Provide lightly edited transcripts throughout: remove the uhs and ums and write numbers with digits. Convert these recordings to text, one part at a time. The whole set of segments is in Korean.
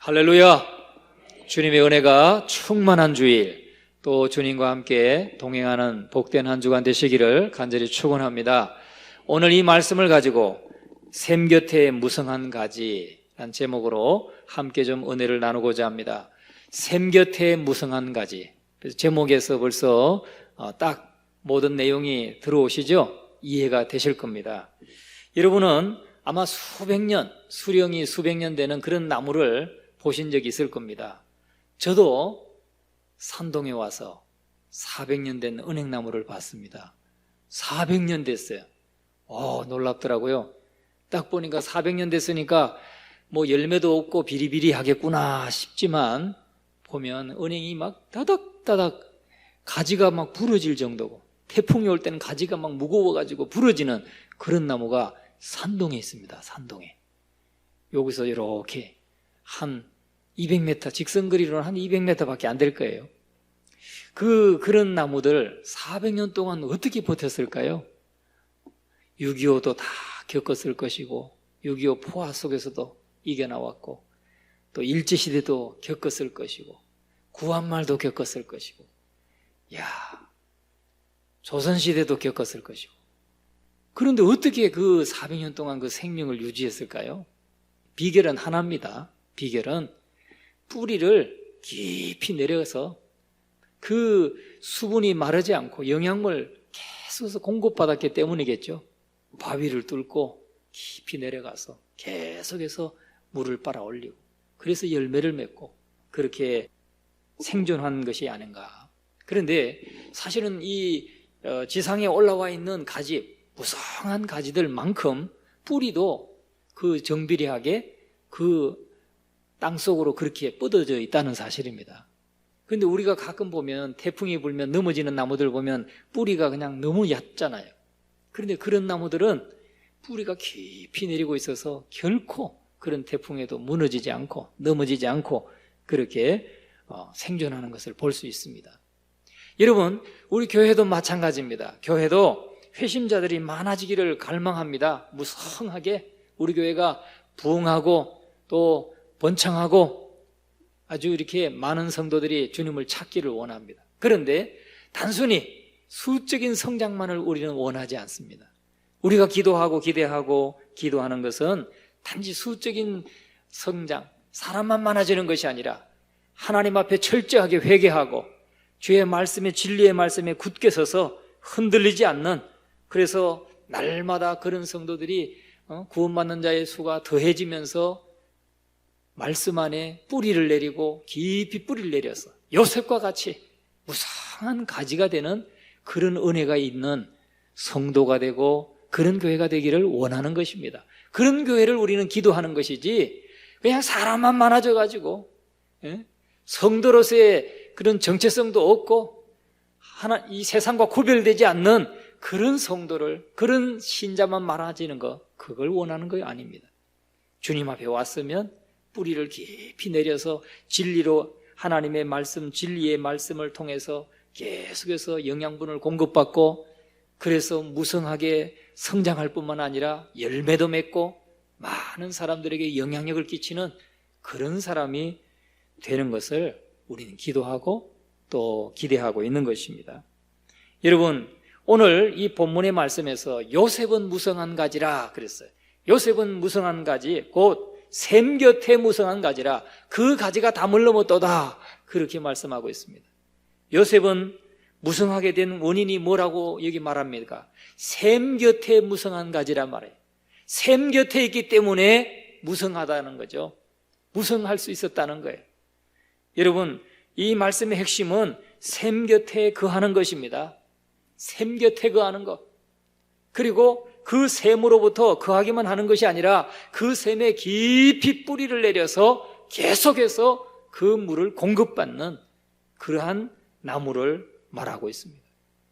할렐루야! 주님의 은혜가 충만한 주일, 또 주님과 함께 동행하는 복된 한 주간 되시기를 간절히 축원합니다. 오늘 이 말씀을 가지고 샘 곁에 무성한 가지라는 제목으로 함께 좀 은혜를 나누고자 합니다. 샘 곁에 무성한 가지. 그래서 제목에서 벌써 딱 모든 내용이 들어오시죠? 이해가 되실 겁니다. 여러분은 아마 수령이 수백 년 되는 그런 나무를 보신 적이 있을 겁니다. 저도 산동에 와서 400년 된 은행나무를 봤습니다. 400년 됐어요. 놀랍더라고요. 딱 보니까 400년 됐으니까 뭐 열매도 없고 비리비리하겠구나 싶지만 보면 은행이 막 다닥다닥 가지가 막 부러질 정도고, 태풍이 올 때는 가지가 막 무거워가지고 부러지는 그런 나무가 산동에 있습니다. 산동에. 여기서 이렇게 한 200m, 직선거리로는 한 200m밖에 안 될 거예요. 그런 나무들 400년 동안 어떻게 버텼을까요? 6.25도 다 겪었을 것이고, 6.25 포화 속에서도 이겨나왔고, 또 일제시대도 겪었을 것이고, 구한말도 겪었을 것이고, 조선시대도 겪었을 것이고. 그런데 어떻게 그 400년 동안 그 생명을 유지했을까요? 비결은 하나입니다. 비결은 뿌리를 깊이 내려서 그 수분이 마르지 않고 영양물 계속해서 공급받았기 때문이겠죠. 바위를 뚫고 깊이 내려가서 계속해서 물을 빨아 올리고, 그래서 열매를 맺고 그렇게 생존한 것이 아닌가. 그런데 사실은 이 지상에 올라와 있는 가지, 무성한 가지들만큼 뿌리도 그 정비리하게 그 땅속으로 그렇게 뻗어져 있다는 사실입니다. 그런데 우리가 가끔 보면 태풍이 불면 넘어지는 나무들 보면 뿌리가 그냥 너무 얕잖아요. 그런데 그런 나무들은 뿌리가 깊이 내리고 있어서 결코 그런 태풍에도 무너지지 않고 넘어지지 않고 그렇게 생존하는 것을 볼 수 있습니다. 여러분, 우리 교회도 마찬가지입니다. 교회도 회심자들이 많아지기를 갈망합니다. 무성하게 우리 교회가 부흥하고 또 번창하고 아주 이렇게 많은 성도들이 주님을 찾기를 원합니다. 그런데 단순히 수적인 성장만을 우리는 원하지 않습니다. 우리가 기도하고 기대하고 기도하는 것은 단지 수적인 성장, 사람만 많아지는 것이 아니라 하나님 앞에 철저하게 회개하고 주의 말씀에, 진리의 말씀에 굳게 서서 흔들리지 않는, 그래서 날마다 그런 성도들이 구원받는 자의 수가 더해지면서 말씀 안에 뿌리를 내리고 깊이 뿌리를 내려서 요셉과 같이 무성한 가지가 되는 그런 은혜가 있는 성도가 되고 그런 교회가 되기를 원하는 것입니다. 그런 교회를 우리는 기도하는 것이지, 그냥 사람만 많아져가지고 성도로서의 그런 정체성도 없고 이 세상과 구별되지 않는 그런 성도를, 그런 신자만 많아지는 것, 그걸 원하는 거 아닙니다. 주님 앞에 왔으면 뿌리를 깊이 내려서 진리로 하나님의 말씀, 진리의 말씀을 통해서 계속해서 영양분을 공급받고, 그래서 무성하게 성장할 뿐만 아니라 열매도 맺고 많은 사람들에게 영향력을 끼치는 그런 사람이 되는 것을 우리는 기도하고 또 기대하고 있는 것입니다. 여러분, 오늘 이 본문의 말씀에서 요셉은 무성한 가지라 그랬어요. 요셉은 무성한 가지, 곧 샘 곁에 무성한 가지라 그 가지가 담을 넘었도다, 그렇게 말씀하고 있습니다. 요셉은 무성하게 된 원인이 뭐라고 여기 말합니까? 샘 곁에 무성한 가지란 말이에요. 샘 곁에 있기 때문에 무성하다는 거죠. 무성할 수 있었다는 거예요. 여러분, 이 말씀의 핵심은 샘 곁에 거하는 것입니다. 샘 곁에 거하는 것. 그리고 그 샘으로부터 거하기만 하는 것이 아니라 그 샘에 깊이 뿌리를 내려서 계속해서 그 물을 공급받는 그러한 나무를 말하고 있습니다.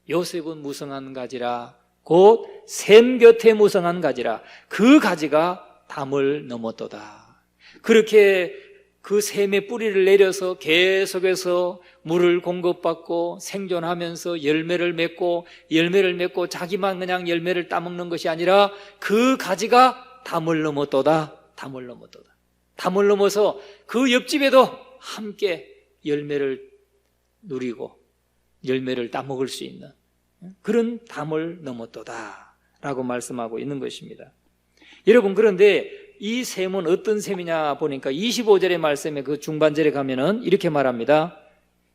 요셉은 무성한 가지라, 곧 샘 곁에 무성한 가지라 그 가지가 담을 넘었도다. 그렇게 그 샘에 뿌리를 내려서 계속해서 물을 공급받고 생존하면서 열매를 맺고 자기만 그냥 열매를 따먹는 것이 아니라 그 가지가 담을 넘었도다. 담을 넘었도다. 담을 넘어서 그 옆집에도 함께 열매를 누리고 열매를 따먹을 수 있는 그런 담을 넘었도다 라고 말씀하고 있는 것입니다. 여러분, 그런데 이 셈은 어떤 셈이냐 보니까 25절의 말씀에 그 중반절에 가면은 이렇게 말합니다.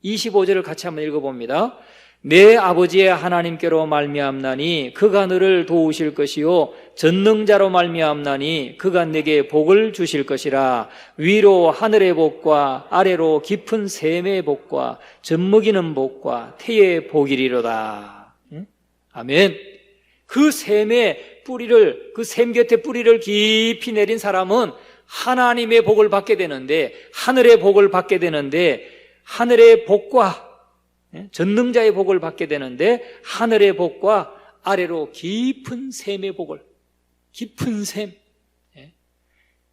25절을 같이 한번 읽어봅니다. 내 아버지의 하나님께로 말미암나니 그가 너를 도우실 것이요 전능자로 말미암나니 그가 내게 복을 주실 것이라. 위로 하늘의 복과 아래로 깊은 샘의 복과 젖먹이는 복과 태의 복이리로다. 아멘. 그 샘의 뿌리를, 그 샘 곁에 뿌리를 깊이 내린 사람은 하나님의 복을 받게 되는데, 하늘의 복을 받게 되는데, 하늘의 복과 전능자의 복을 받게 되는데, 하늘의 복과 아래로 깊은 샘의 복을, 깊은 샘,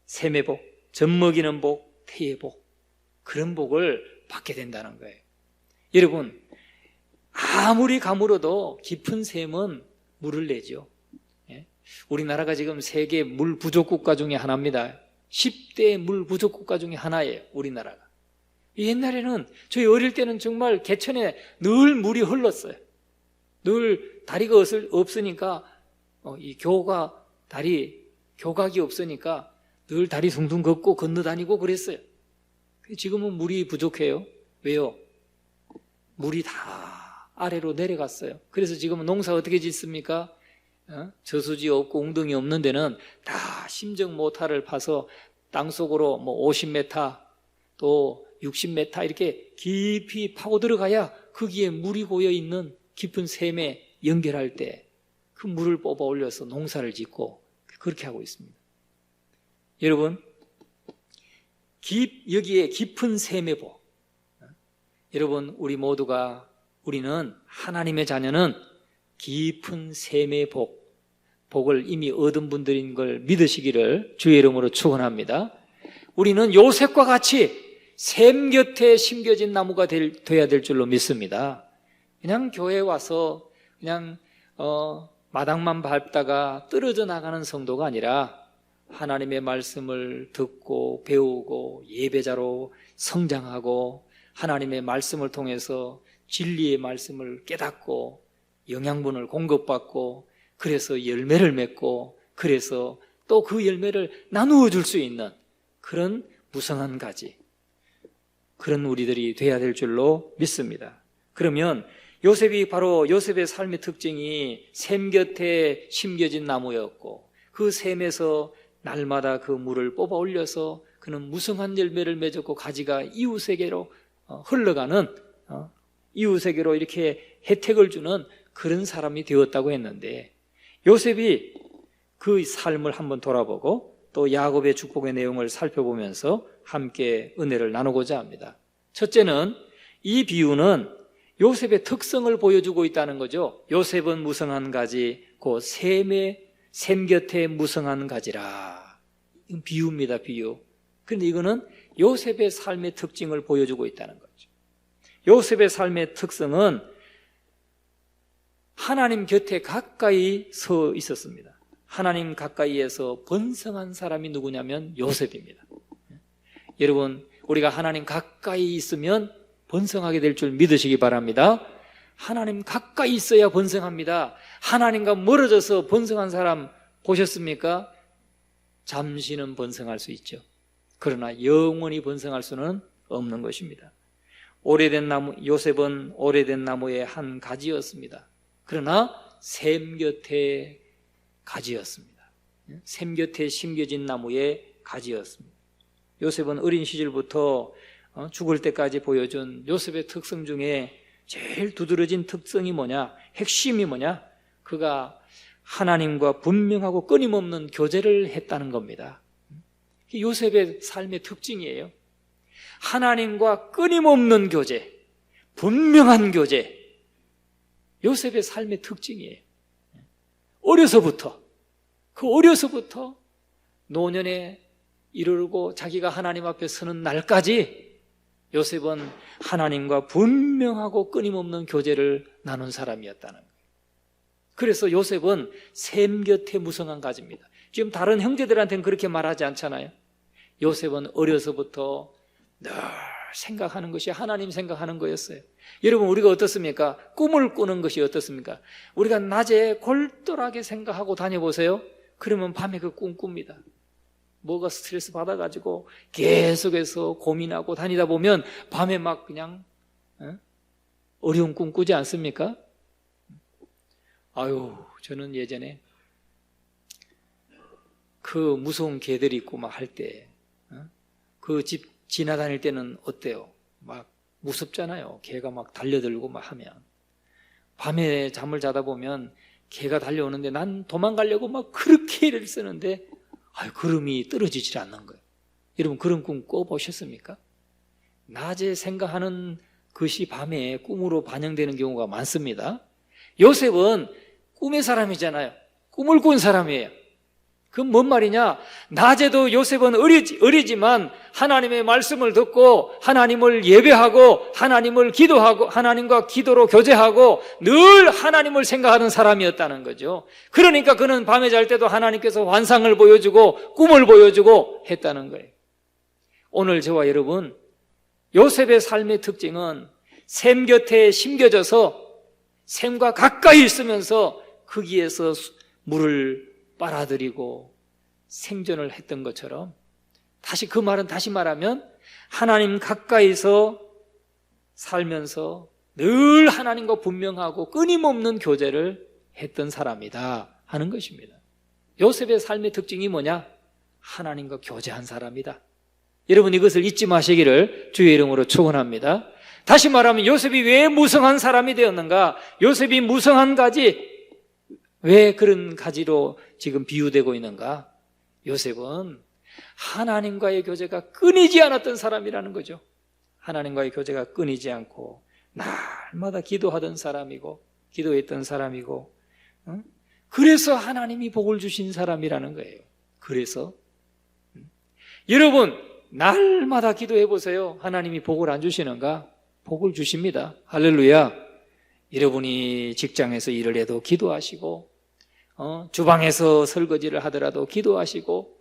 샘의 복, 젖먹이는 복, 태의 복, 그런 복을 받게 된다는 거예요. 여러분, 아무리 가물어도 깊은 샘은 물을 내죠. 우리나라가 지금 세계 물 부족 국가 중에 하나입니다. 10대 물 부족 국가 중에 하나예요, 우리나라가. 옛날에는 저희 어릴 때는 정말 개천에 늘 물이 흘렀어요. 늘 다리가 없으니까 이 교각이 없으니까 늘 다리 둥둥 걷고 건너다니고 그랬어요. 지금은 물이 부족해요. 왜요? 물이 다 아래로 내려갔어요. 그래서 지금은 농사 어떻게 짓습니까? 저수지 없고 웅덩이 없는 데는 다 심정 모타를 파서 땅속으로 50m 또 60m 이렇게 깊이 파고 들어가야 거기에 물이 고여 있는 깊은 샘에 연결할 때 그 물을 뽑아 올려서 농사를 짓고 그렇게 하고 있습니다. 여러분, 여기에 깊은 샘의 복. 여러분, 우리는 하나님의 자녀는 깊은 샘의 복을 이미 얻은 분들인 걸 믿으시기를 주의 이름으로 축원합니다. 우리는 요셉과 같이 샘 곁에 심겨진 나무가 돼야 될 줄로 믿습니다. 그냥 교회에 와서 그냥 마당만 밟다가 떨어져 나가는 성도가 아니라 하나님의 말씀을 듣고 배우고 예배자로 성장하고 하나님의 말씀을 통해서 진리의 말씀을 깨닫고 영양분을 공급받고 그래서 열매를 맺고 그래서 또 그 열매를 나누어 줄 수 있는 그런 무성한 가지, 그런 우리들이 돼야 될 줄로 믿습니다. 그러면 요셉의 삶의 특징이 샘 곁에 심겨진 나무였고 그 샘에서 날마다 그 물을 뽑아 올려서 그는 무성한 열매를 맺었고 가지가 이웃에게로 흘러가는, 이웃에게로 이렇게 혜택을 주는 그런 사람이 되었다고 했는데, 요셉이 그 삶을 한번 돌아보고 또 야곱의 축복의 내용을 살펴보면서 함께 은혜를 나누고자 합니다. 첫째는, 이 비유는 요셉의 특성을 보여주고 있다는 거죠. 요셉은 무성한 가지, 곧 샘 곁에 무성한 가지라. 이건 비유입니다, 비유. 그런데 이거는 요셉의 삶의 특징을 보여주고 있다는 거죠. 요셉의 삶의 특성은 하나님 곁에 가까이 서 있었습니다. 하나님 가까이에서 번성한 사람이 누구냐면 요셉입니다. 여러분, 우리가 하나님 가까이 있으면 번성하게 될 줄 믿으시기 바랍니다. 하나님 가까이 있어야 번성합니다. 하나님과 멀어져서 번성한 사람 보셨습니까? 잠시는 번성할 수 있죠. 그러나 영원히 번성할 수는 없는 것입니다. 요셉은 오래된 나무의 한 가지였습니다. 그러나 샘 곁에 가지였습니다. 샘 곁에 심겨진 나무의 가지였습니다. 요셉은 어린 시절부터 죽을 때까지 보여준 요셉의 특성 중에 제일 두드러진 특성이 뭐냐? 핵심이 뭐냐? 그가 하나님과 분명하고 끊임없는 교제를 했다는 겁니다. 요셉의 삶의 특징이에요. 하나님과 끊임없는 교제, 분명한 교제, 요셉의 삶의 특징이에요. 어려서부터 노년에 이르고 자기가 하나님 앞에 서는 날까지 요셉은 하나님과 분명하고 끊임없는 교제를 나눈 사람이었다는 거예요. 그래서 요셉은 샘 곁에 무성한 가지입니다. 지금 다른 형제들한테는 그렇게 말하지 않잖아요. 요셉은 어려서부터 늘 생각하는 것이 하나님 생각하는 거였어요. 여러분, 우리가 어떻습니까? 꿈을 꾸는 것이 어떻습니까? 우리가 낮에 골똘하게 생각하고 다녀보세요. 그러면 밤에 그 꿈 꿉니다. 뭐가 스트레스 받아가지고 계속해서 고민하고 다니다 보면 밤에 막 그냥 어려운 꿈 꾸지 않습니까? 아유, 저는 예전에 그 무서운 개들이 있고 막 할 때, 그 집 지나다닐 때는 어때요? 막 무섭잖아요. 개가 막 달려들고 막 하면. 밤에 잠을 자다 보면 개가 달려오는데 난 도망가려고 막 그렇게 애를 쓰는데 걸음이 떨어지질 않는 거예요. 여러분, 그런 꿈 꿔보셨습니까? 낮에 생각하는 것이 밤에 꿈으로 반영되는 경우가 많습니다. 요셉은 꿈의 사람이잖아요. 꿈을 꾼 사람이에요. 그건 뭔 말이냐? 낮에도 요셉은 어리지만 하나님의 말씀을 듣고 하나님을 예배하고 하나님을 기도하고 하나님과 기도로 교제하고 늘 하나님을 생각하는 사람이었다는 거죠. 그러니까 그는 밤에 잘 때도 하나님께서 환상을 보여주고 꿈을 보여주고 했다는 거예요. 오늘 저와 여러분, 요셉의 삶의 특징은 샘 곁에 심겨져서 샘과 가까이 있으면서 거기에서 물을 빨아들이고 생존을 했던 것처럼, 그 말은 다시 말하면 하나님 가까이서 살면서 늘 하나님과 분명하고 끊임없는 교제를 했던 사람이다 하는 것입니다. 요셉의 삶의 특징이 뭐냐? 하나님과 교제한 사람이다. 여러분, 이것을 잊지 마시기를 주의 이름으로 축원합니다. 다시 말하면 요셉이 왜 무성한 사람이 되었는가? 요셉이 무성한 가지, 왜 그런 가지로 지금 비유되고 있는가? 요셉은 하나님과의 교제가 끊이지 않았던 사람이라는 거죠. 하나님과의 교제가 끊이지 않고 날마다 기도하던 사람이고 기도했던 사람이고, 그래서 하나님이 복을 주신 사람이라는 거예요. 그래서 여러분, 날마다 기도해 보세요. 하나님이 복을 안 주시는가? 복을 주십니다. 할렐루야. 여러분이 직장에서 일을 해도 기도하시고, 주방에서 설거지를 하더라도 기도하시고,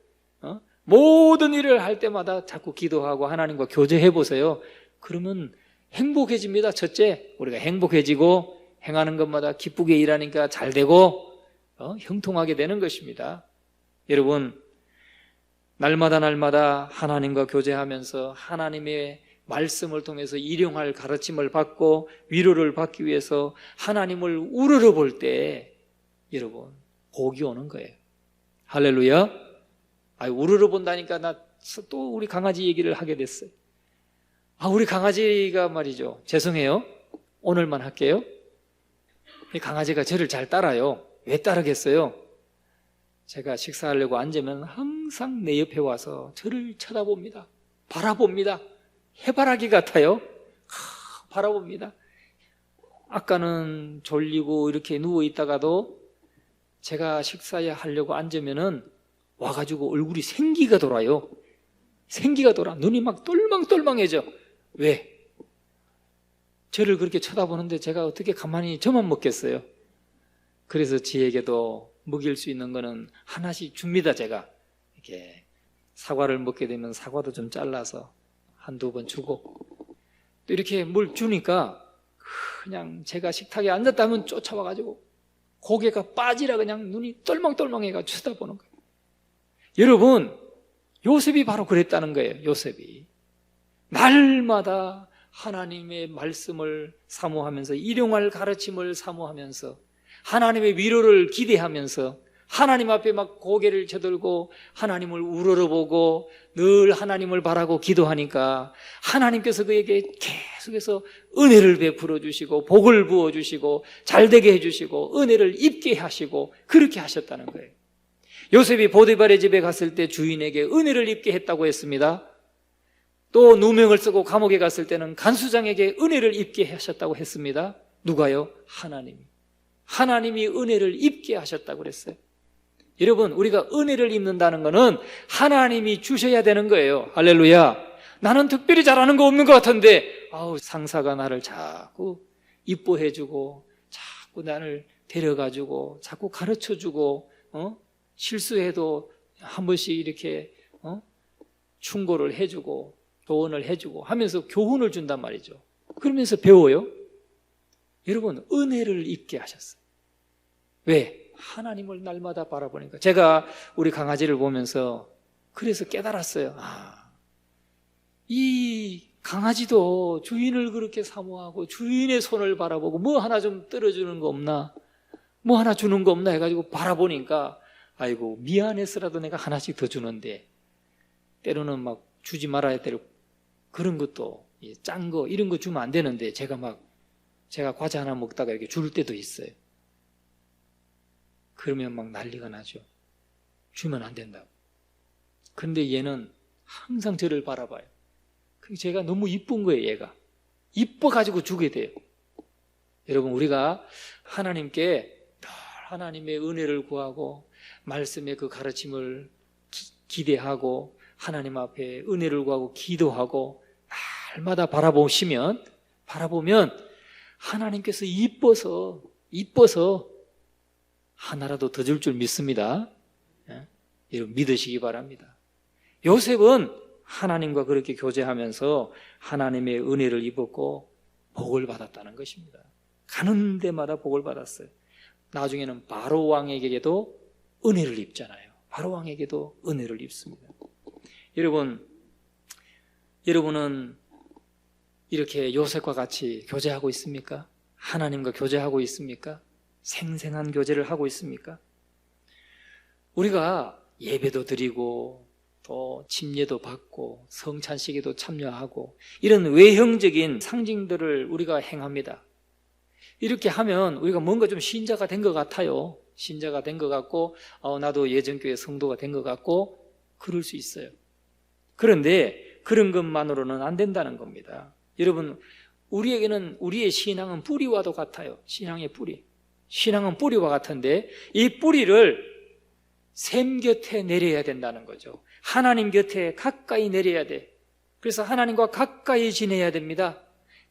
모든 일을 할 때마다 자꾸 기도하고 하나님과 교제해 보세요. 그러면 행복해집니다. 첫째, 우리가 행복해지고 행하는 것마다 기쁘게 일하니까 잘 되고 형통하게 되는 것입니다. 여러분, 날마다 하나님과 교제하면서 하나님의 말씀을 통해서 일용할 가르침을 받고 위로를 받기 위해서 하나님을 우러러 볼 때 여러분, 복이 오는 거예요. 할렐루야. 우러러 본다니까 나 또 우리 강아지 얘기를 하게 됐어요. 우리 강아지가 말이죠, 죄송해요, 오늘만 할게요. 이 강아지가 저를 잘 따라요. 왜 따르겠어요? 제가 식사하려고 앉으면 항상 내 옆에 와서 저를 쳐다봅니다. 바라봅니다. 해바라기 같아요. 바라봅니다. 아까는 졸리고 이렇게 누워있다가도 제가 식사하려고 앉으면은 와가지고 얼굴이 생기가 돌아요. 생기가 돌아. 눈이 막 똘망똘망해져. 왜? 저를 그렇게 쳐다보는데 제가 어떻게 가만히 저만 먹겠어요? 그래서 지에게도 먹일 수 있는 거는 하나씩 줍니다. 제가 이렇게 사과를 먹게 되면 사과도 좀 잘라서 한두 번 주고, 또 이렇게 뭘 주니까 그냥 제가 식탁에 앉았다면 쫓아와가지고 고개가 빠지라 그냥 눈이 똘망똘망해가 쳐다보는 거예요. 여러분, 요셉이 바로 그랬다는 거예요. 요셉이 날마다 하나님의 말씀을 사모하면서 일용할 가르침을 사모하면서 하나님의 위로를 기대하면서 하나님 앞에 막 고개를 쳐들고 하나님을 우러러보고 늘 하나님을 바라고 기도하니까 하나님께서 그에게 계속해서 은혜를 베풀어 주시고 복을 부어 주시고 잘되게 해주시고 은혜를 입게 하시고 그렇게 하셨다는 거예요. 요셉이 보디발의 집에 갔을 때 주인에게 은혜를 입게 했다고 했습니다. 또 누명을 쓰고 감옥에 갔을 때는 간수장에게 은혜를 입게 하셨다고 했습니다. 누가요? 하나님이 은혜를 입게 하셨다고 그랬어요. 여러분, 우리가 은혜를 입는다는 것은 하나님이 주셔야 되는 거예요. 할렐루야. 나는 특별히 잘하는 거 없는 것 같은데 상사가 나를 자꾸 이뻐해주고 자꾸 나를 데려가주고 자꾸 가르쳐주고 실수해도 한 번씩 이렇게 충고를 해주고 조언을 해주고 하면서 교훈을 준단 말이죠. 그러면서 배워요. 여러분, 은혜를 입게 하셨어요. 왜? 하나님을 날마다 바라보니까. 제가 우리 강아지를 보면서 그래서 깨달았어요. 이 강아지도 주인을 그렇게 사모하고 주인의 손을 바라보고 뭐 하나 좀 떨어주는 거 없나, 뭐 하나 주는 거 없나 해가지고 바라보니까 아이고, 미안해서라도 내가 하나씩 더 주는데 때로는 막 주지 말아야 될 그런 것도, 짠 거 이런 거 주면 안 되는데 제가 과자 하나 먹다가 이렇게 줄 때도 있어요. 그러면 막 난리가 나죠. 주면 안 된다고. 근데 얘는 항상 저를 바라봐요. 제가 너무 이쁜 거예요. 얘가 이뻐가지고 주게 돼요. 여러분, 우리가 하나님께 늘 하나님의 은혜를 구하고 말씀의 그 가르침을 기대하고 하나님 앞에 은혜를 구하고 기도하고 날마다 바라보면 하나님께서 이뻐서 하나라도 더 줄 줄 믿습니다. 여러분, 믿으시기 바랍니다. 요셉은 하나님과 그렇게 교제하면서 하나님의 은혜를 입었고 복을 받았다는 것입니다. 가는 데마다 복을 받았어요. 나중에는 바로 왕에게도 은혜를 입잖아요. 바로 왕에게도 은혜를 입습니다. 여러분은 이렇게 요셉과 같이 교제하고 있습니까? 하나님과 교제하고 있습니까? 생생한 교제를 하고 있습니까? 우리가 예배도 드리고 또 침례도 받고 성찬식에도 참여하고 이런 외형적인 상징들을 우리가 행합니다. 이렇게 하면 우리가 뭔가 좀 신자가 된 것 같아요. 신자가 된 것 같고 나도 예전교회 성도가 된 것 같고 그럴 수 있어요. 그런데 그런 것만으로는 안 된다는 겁니다. 여러분, 우리의 신앙은 뿌리와도 같아요. 신앙의 뿌리. 신앙은 뿌리와 같은데 이 뿌리를 샘 곁에 내려야 된다는 거죠. 하나님 곁에 가까이 내려야 돼. 그래서 하나님과 가까이 지내야 됩니다.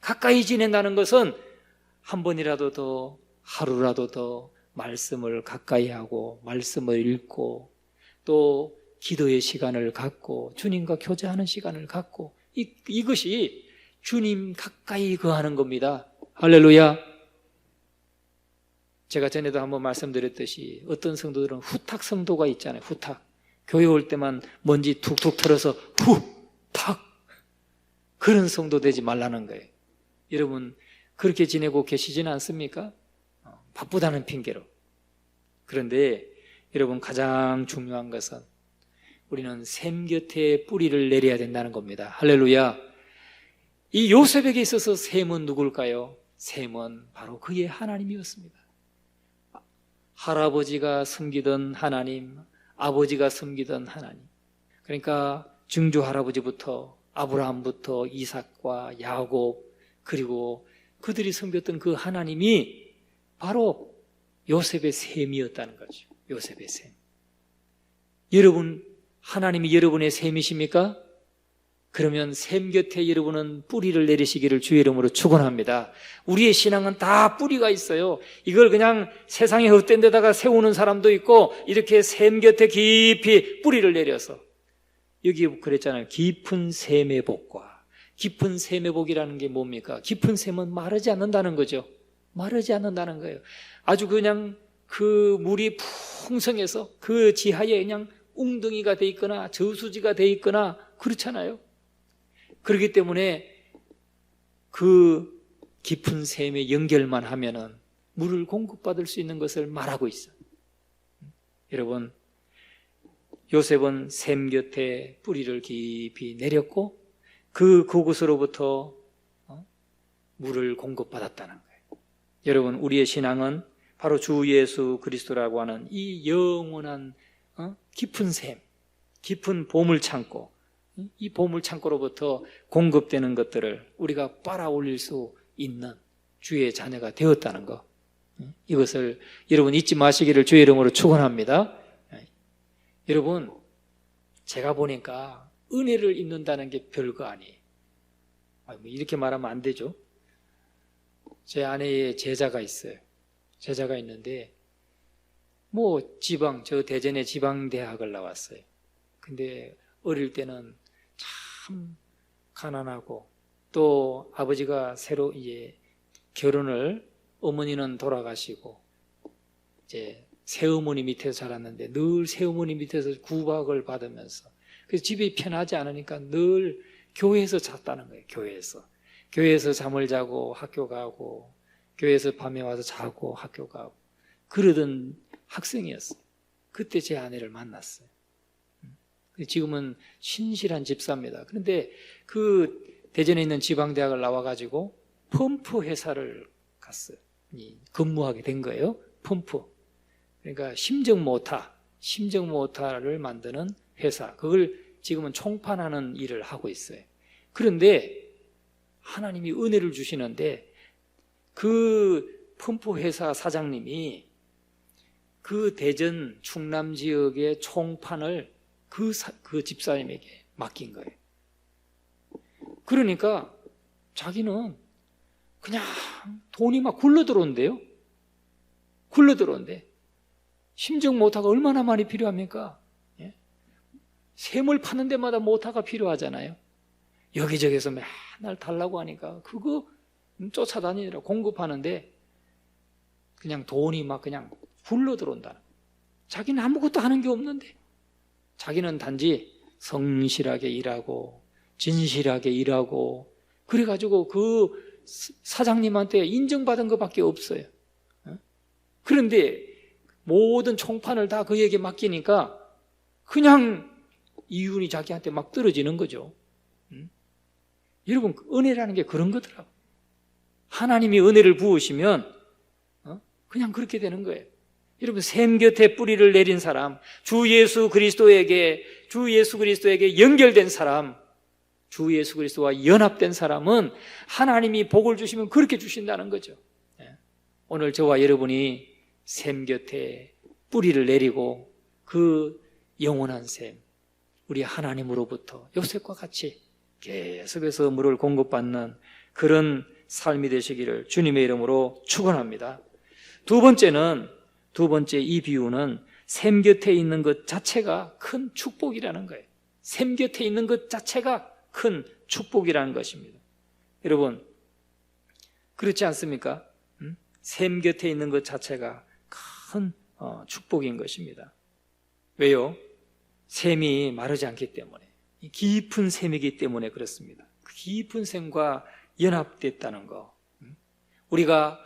가까이 지낸다는 것은 한 번이라도 더, 하루라도 더 말씀을 가까이 하고 말씀을 읽고 또 기도의 시간을 갖고 주님과 교제하는 시간을 갖고 이것이 주님 가까이 거하는 겁니다. 할렐루야. 제가 전에도 한번 말씀드렸듯이 어떤 성도들은 후탁 성도가 있잖아요. 후탁. 교회 올 때만 먼지 툭툭 털어서 후탁. 그런 성도 되지 말라는 거예요. 여러분, 그렇게 지내고 계시지는 않습니까? 바쁘다는 핑계로. 그런데 여러분, 가장 중요한 것은 우리는 샘 곁에 뿌리를 내려야 된다는 겁니다. 할렐루야. 이 요셉에게 있어서 샘은 누굴까요? 샘은 바로 그의 하나님이었습니다. 할아버지가 섬기던 하나님, 아버지가 섬기던 하나님. 그러니까 증조 할아버지부터 아브라함부터 이삭과 야곱, 그리고 그들이 섬겼던 그 하나님이 바로 요셉의 셈이었다는 거죠. 요셉의 셈. 여러분, 하나님이 여러분의 셈이십니까? 그러면 셈 곁에 여러분은 뿌리를 내리시기를 주의 이름으로 축원합니다. 우리의 신앙은 다 뿌리가 있어요. 이걸 그냥 세상에 헛된 데다가 세우는 사람도 있고 이렇게 셈 곁에 깊이 뿌리를 내려서 여기 그랬잖아요. 깊은 셈의 복과 깊은 셈의 복이라는 게 뭡니까? 깊은 셈은 마르지 않는다는 거죠. 마르지 않는다는 거예요. 아주 그냥 그 물이 풍성해서 그 지하에 그냥 웅덩이가 돼 있거나 저수지가 돼 있거나 그렇잖아요. 그렇기 때문에 그 깊은 샘에 연결만 하면은 물을 공급받을 수 있는 것을 말하고 있어요. 여러분, 요셉은 샘 곁에 뿌리를 깊이 내렸고 그곳으로부터 물을 공급받았다는 거예요. 여러분, 우리의 신앙은 바로 주 예수 그리스도라고 하는 이 영원한 깊은 샘, 깊은 보물창고, 이 보물창고로부터 공급되는 것들을 우리가 빨아올릴 수 있는 주의 자녀가 되었다는 것, 이것을 여러분 잊지 마시기를 주의 이름으로 축원합니다. 여러분, 제가 보니까 은혜를 입는다는 게 별거 아니에요. 이렇게 말하면 안 되죠. 제 아내의 제자가 있어요. 제자가 있는데 저 대전의 지방대학을 나왔어요. 근데 어릴 때는 참 가난하고, 또 아버지가 새로 이제 결혼을, 어머니는 돌아가시고 이제 새어머니 밑에서 자랐는데 늘 새어머니 밑에서 구박을 받으면서, 그래서 집이 편하지 않으니까 늘 교회에서 잤다는 거예요. 교회에서 잠을 자고 학교 가고, 교회에서 밤에 와서 자고 학교 가고 그러던 학생이었어요. 그때 제 아내를 만났어요. 지금은 신실한 집사입니다. 그런데 그 대전에 있는 지방대학을 나와가지고 펌프 회사를 갔어요. 근무하게 된 거예요. 펌프. 그러니까 심정모터를 만드는 회사. 그걸 지금은 총판하는 일을 하고 있어요. 그런데 하나님이 은혜를 주시는데, 그 펌프 회사 사장님이 그 대전 충남 지역의 총판을 그 집사님에게 맡긴 거예요. 그러니까 자기는 그냥 돈이 막 굴러 들어온대요. 심정 모터가 얼마나 많이 필요합니까? 예? 샘을 파는 데마다 모터가 필요하잖아요. 여기저기서 맨날 달라고 하니까 그거 쫓아다니느라 공급하는데 그냥 돈이 막 그냥 굴러 들어온다. 자기는 아무것도 하는 게 없는데, 자기는 단지 성실하게 일하고 진실하게 일하고 그래가지고 그 사장님한테 인정받은 것밖에 없어요. 그런데 모든 총판을 다 그에게 맡기니까 그냥 이윤이 자기한테 막 떨어지는 거죠. 여러분, 은혜라는 게 그런 거더라고요. 하나님이 은혜를 부으시면 그냥 그렇게 되는 거예요. 여러분, 샘 곁에 뿌리를 내린 사람, 주 예수 그리스도에게 연결된 사람, 주 예수 그리스도와 연합된 사람은 하나님이 복을 주시면 그렇게 주신다는 거죠. 오늘 저와 여러분이 샘 곁에 뿌리를 내리고 그 영원한 샘, 우리 하나님으로부터 요셉과 같이 계속해서 물을 공급받는 그런 삶이 되시기를 주님의 이름으로 축원합니다. 두 번째 이 비유는 샘 곁에 있는 것 자체가 큰 축복이라는 거예요. 샘 곁에 있는 것 자체가 큰 축복이라는 것입니다. 여러분, 그렇지 않습니까? 샘 곁에 있는 것 자체가 큰 축복인 것입니다. 왜요? 샘이 마르지 않기 때문에, 깊은 샘이기 때문에 그렇습니다. 그 깊은 샘과 연합됐다는 거, 우리가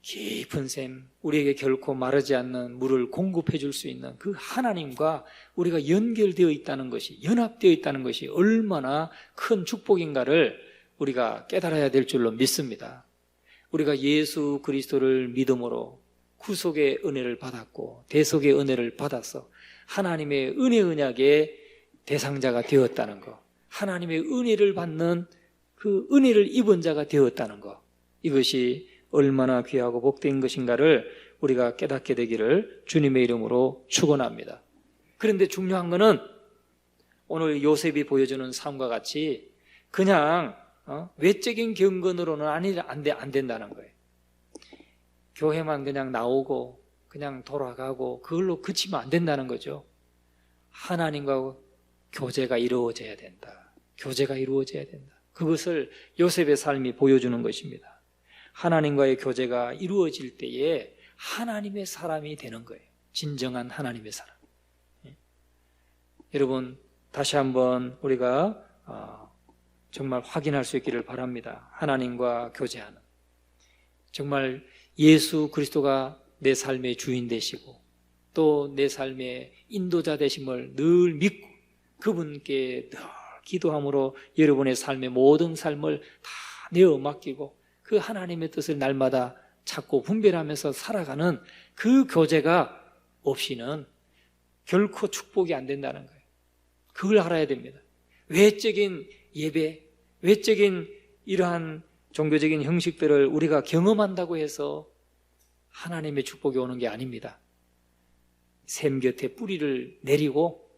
깊은 샘, 우리에게 결코 마르지 않는 물을 공급해 줄 수 있는 그 하나님과 우리가 연결되어 있다는 것이, 연합되어 있다는 것이 얼마나 큰 축복인가를 우리가 깨달아야 될 줄로 믿습니다. 우리가 예수 그리스도를 믿음으로 구속의 은혜를 받았고 대속의 은혜를 받아서 하나님의 은혜 언약의 대상자가 되었다는 것, 하나님의 은혜를 받는 그 은혜를 입은 자가 되었다는 것, 이것이 얼마나 귀하고 복된 것인가를 우리가 깨닫게 되기를 주님의 이름으로 축원합니다. 그런데 중요한 것은 오늘 요셉이 보여주는 삶과 같이 그냥 외적인 경건으로는 안 된다는 거예요. 교회만 그냥 나오고 그냥 돌아가고 그걸로 그치면 안 된다는 거죠. 하나님과 교제가 이루어져야 된다. 그것을 요셉의 삶이 보여주는 것입니다. 하나님과의 교제가 이루어질 때에 하나님의 사람이 되는 거예요. 진정한 하나님의 사람. 여러분, 다시 한번 우리가 정말 확인할 수 있기를 바랍니다. 하나님과 교제하는, 정말 예수 그리스도가 내 삶의 주인 되시고 또 내 삶의 인도자 되심을 늘 믿고 그분께 늘 기도함으로 여러분의 삶의 모든 삶을 다 내어 맡기고 그 하나님의 뜻을 날마다 찾고 분별하면서 살아가는 그 교제가 없이는 결코 축복이 안 된다는 거예요. 그걸 알아야 됩니다. 외적인 예배, 외적인 이러한 종교적인 형식들을 우리가 경험한다고 해서 하나님의 축복이 오는 게 아닙니다. 샘 곁에 뿌리를 내리고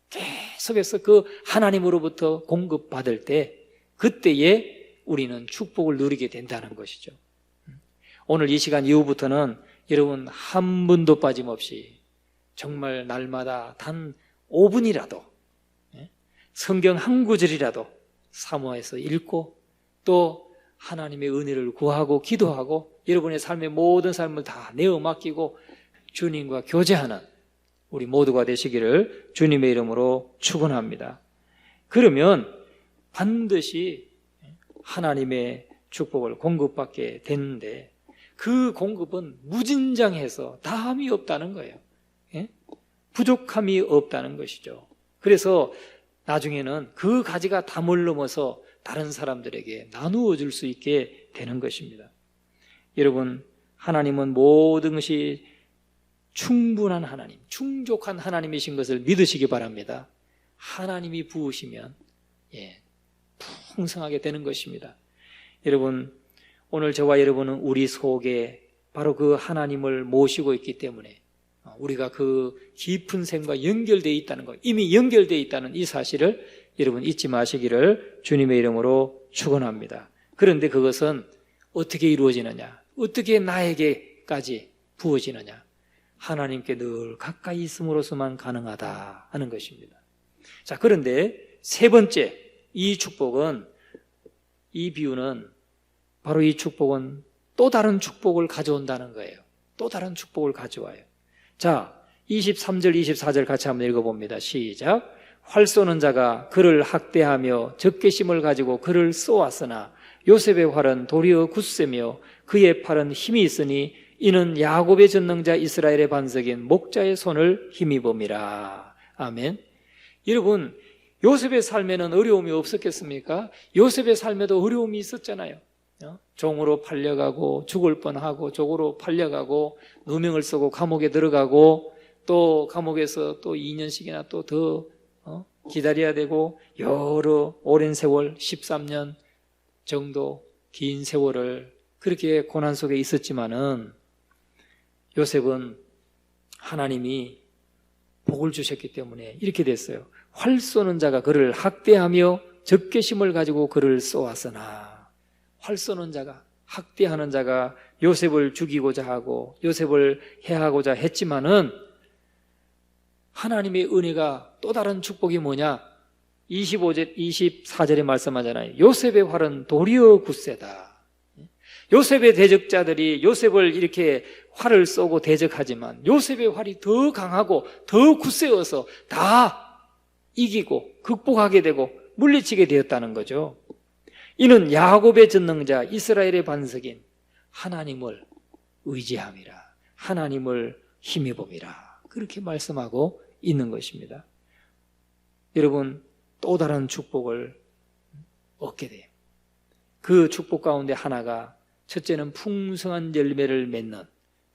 계속해서 그 하나님으로부터 공급받을 때 그때에 우리는 축복을 누리게 된다는 것이죠. 오늘 이 시간 이후부터는 여러분 한 분도 빠짐없이 정말 날마다 단 5분이라도 성경 한 구절이라도 사모해서 읽고 또 하나님의 은혜를 구하고 기도하고 여러분의 삶의 모든 삶을 다 내어 맡기고 주님과 교제하는 우리 모두가 되시기를 주님의 이름으로 축원합니다. 그러면 반드시 하나님의 축복을 공급받게 되는데 그 공급은 무진장해서 다함이 없다는 거예요. 부족함이 없다는 것이죠. 그래서 나중에는 그 가지가 담을 넘어서 다른 사람들에게 나누어 줄 수 있게 되는 것입니다. 여러분, 하나님은 모든 것이 충분한 하나님, 충족한 하나님이신 것을 믿으시기 바랍니다. 하나님이 부으시면 풍성하게 되는 것입니다. 여러분, 오늘 저와 여러분은 우리 속에 바로 그 하나님을 모시고 있기 때문에 우리가 그 깊은 샘과 연결되어 있다는 것, 이미 연결되어 있다는 이 사실을 여러분 잊지 마시기를 주님의 이름으로 축원합니다. 그런데 그것은 어떻게 이루어지느냐? 어떻게 나에게까지 부어지느냐? 하나님께 늘 가까이 있음으로서만 가능하다 하는 것입니다. 자, 그런데 세 번째, 이 축복은, 이 비유는 바로 이 축복은 또 다른 축복을 가져온다는 거예요. 또 다른 축복을 가져와요. 자, 23절, 24절 같이 한번 읽어봅니다. 시작. 활 쏘는 자가 그를 학대하며 적개심을 가지고 그를 쏘았으나 요셉의 활은 도리어 굳세며 그의 팔은 힘이 있으니 이는 야곱의 전능자 이스라엘의 반석인 목자의 손을 힘입음이라. 아멘. 여러분, 요셉의 삶에는 어려움이 없었겠습니까? 요셉의 삶에도 어려움이 있었잖아요. 종으로 팔려가고 죽을 뻔하고 종으로 팔려가고 누명을 쓰고 감옥에 들어가고 또 감옥에서 또 2년씩이나 또 더 기다려야 되고 여러 오랜 세월 13년 정도 긴 세월을 그렇게 고난 속에 있었지만은 요셉은 하나님이 복을 주셨기 때문에 이렇게 됐어요. 활 쏘는 자가 그를 학대하며 적개심을 가지고 그를 쏘았으나, 활 쏘는 자가, 학대하는 자가 요셉을 죽이고자 하고 요셉을 해하고자 했지만은 하나님의 은혜가 또 다른 축복이 뭐냐? 25절, 24절에 말씀하잖아요. 요셉의 활은 도리어 굳세다. 요셉의 대적자들이 요셉을 이렇게 활을 쏘고 대적하지만 요셉의 활이 더 강하고 더 굳세어서 다 이기고 극복하게 되고 물리치게 되었다는 거죠. 이는 야곱의 전능자 이스라엘의 반석인 하나님을 의지함이라, 하나님을 힘입음이라, 그렇게 말씀하고 있는 것입니다. 여러분, 또 다른 축복을 얻게 돼요. 그 축복 가운데 하나가, 첫째는 풍성한 열매를 맺는,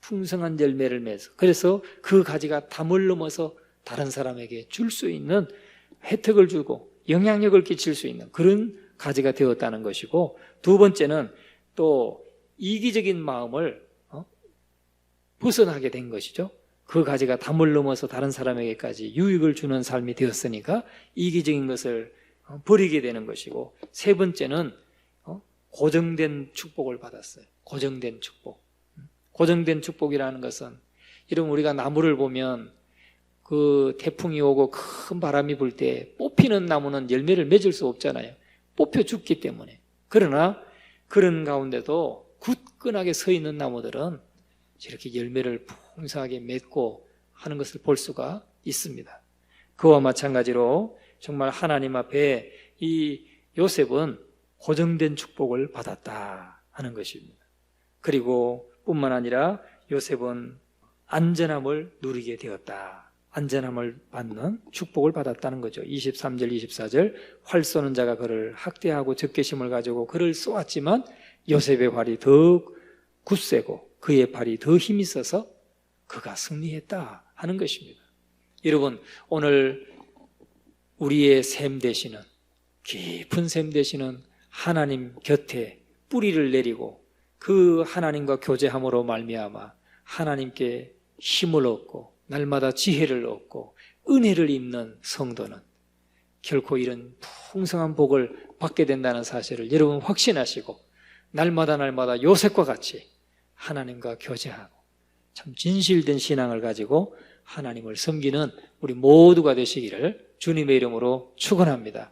풍성한 열매를 맺어, 그래서 그 가지가 담을 넘어서 다른 사람에게 줄 수 있는, 혜택을 주고 영향력을 끼칠 수 있는 그런 가지가 되었다는 것이고, 두 번째는 또 이기적인 마음을 벗어나게 된 것이죠. 그 가지가 담을 넘어서 다른 사람에게까지 유익을 주는 삶이 되었으니까 이기적인 것을 버리게 되는 것이고, 세 번째는 고정된 축복을 받았어요. 고정된 축복. 고정된 축복이라는 것은, 이런 우리가 나무를 보면 그 태풍이 오고 큰 바람이 불 때 뽑히는 나무는 열매를 맺을 수 없잖아요. 뽑혀 죽기 때문에. 그러나 그런 가운데도 굳건하게 서 있는 나무들은 저렇게 열매를 풍성하게 맺고 하는 것을 볼 수가 있습니다. 그와 마찬가지로 정말 하나님 앞에 이 요셉은 고정된 축복을 받았다 하는 것입니다. 그리고 뿐만 아니라 요셉은 안전함을 누리게 되었다. 안전함을 받는 축복을 받았다는 거죠. 23절, 24절. 활 쏘는 자가 그를 학대하고 적개심을 가지고 그를 쏘았지만 요셉의 활이 더 굳세고 그의 팔이 더 힘이 있어서 그가 승리했다 하는 것입니다. 여러분, 오늘 우리의 샘 되시는, 깊은 샘 되시는 하나님 곁에 뿌리를 내리고 그 하나님과 교제함으로 말미암아 하나님께 힘을 얻고 날마다 지혜를 얻고 은혜를 입는 성도는 결코 이런 풍성한 복을 받게 된다는 사실을 여러분 확신하시고 날마다 요셉과 같이 하나님과 교제하고 참 진실된 신앙을 가지고 하나님을 섬기는 우리 모두가 되시기를 주님의 이름으로 축원합니다.